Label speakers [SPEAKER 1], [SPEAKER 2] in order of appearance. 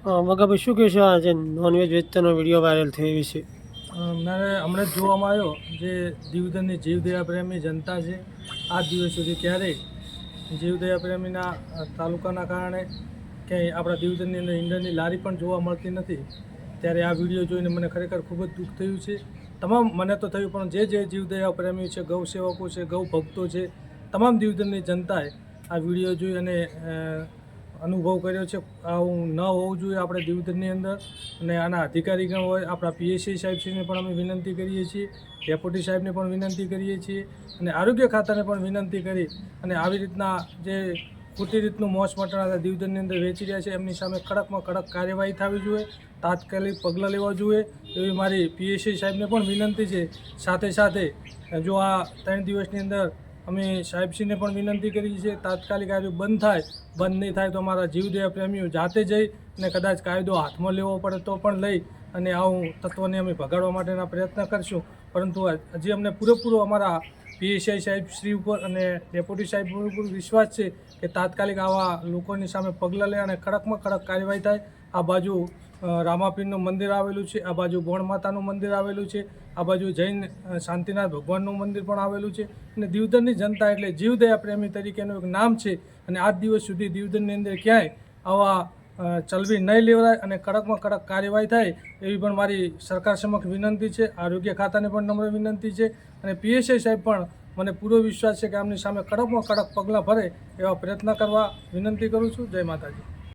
[SPEAKER 1] મગાભાઈ શું કહેશો આ જે નોનવેજ વેચતાનો વિડીયો વાયરલ થયો એ વિશે?
[SPEAKER 2] મારે હમણાં જ જોવામાં આવ્યો જે દીવદરની જીવદયા પ્રેમી જનતા છે આજ દિવસ સુધી ક્યારેય જીવદયા પ્રેમીના તાલુકાના કારણે ક્યાંય આપણા દીવદરની અંદર ઈંડરની લારી પણ જોવા મળતી નથી, ત્યારે આ વિડીયો જોઈને મને ખરેખર ખૂબ જ દુઃખ થયું છે. તમામ મને તો થયું, પણ જે જીવદયા પ્રેમી છે, ગૌ સેવકો છે, ગૌ ભક્તો છે, તમામ દીવદરની જનતાએ આ વિડીયો જોઈ અને અનુભવ કર્યો છે આવું ન હોવું જોઈએ આપણે દીવદરની અંદર. અને આના અધિકારીગણ હોય, આપણા પીએસઆઈ સાહેબશ્રીને પણ અમે વિનંતી કરીએ છીએ, ડેપ્યુટી સાહેબને પણ વિનંતી કરીએ છીએ અને આરોગ્ય ખાતાને પણ વિનંતી કરી અને આવી રીતના જે ખોટી રીતનું મોસ મટણ દીવદરની અંદર વેચી રહ્યા છે એમની સામે કડકમાં કડક કાર્યવાહી થવી જોઈએ, તાત્કાલિક પગલાં લેવા જોઈએ એવી મારી પીએસઆઈ સાહેબને પણ વિનંતી છે. સાથે સાથે જો આ 3 દિવસની અંદર અમે સાહેબશ્રીને પણ વિનંતી કરી છે તાત્કાલિક આ બંધ થાય, બંધ નહીં થાય તો અમારા જીવદયા પ્રેમીઓ જાતે જઈ અને કદાચ કાયદો હાથમાં લેવો પડે તો પણ લઈ અને આવું તત્વને અમે ભગાડવા માટેના પ્રયત્ન કરશું. પરંતુ હજી અમને પૂરેપૂરો અમારા પીએસઆઈ સાહેબ શ્રી ઉપર અને ડેપ્યુટી સાહેબ ઉપર વિશ્વાસ છે કે તાત્કાલિક આવા લોકોની સામે પગલાં લે અને કડકમાં કડક કાર્યવાહી થાય. આ બાજુ રામાપીરનું મંદિર આવેલું છે, આ બાજુ બોણ માતાનું મંદિર આવેલું છે, આ બાજુ જૈન શાંતિનાથ ભગવાનનું મંદિર પણ આવેલું છે અને દીવદરની જનતા એટલે જીવદયા પ્રેમી તરીકેનું એક નામ છે અને આજ દિવસ સુધી દીવદરની અંદર ક્યાંય આવા ચલવી નહીં લેવડાય અને કડકમાં કડક કાર્યવાહી થાય એવી પણ મારી સરકાર સમક્ષ વિનંતી છે. આરોગ્ય ખાતાને પણ નમ્ર વિનંતી છે અને પીએસઆઈ સાહેબ પણ મને પૂરો વિશ્વાસ છે કે આમની સામે કડકમાં કડક પગલાં ભરે એવા પ્રયત્ન કરવા વિનંતી કરું છું. જય માતાજી.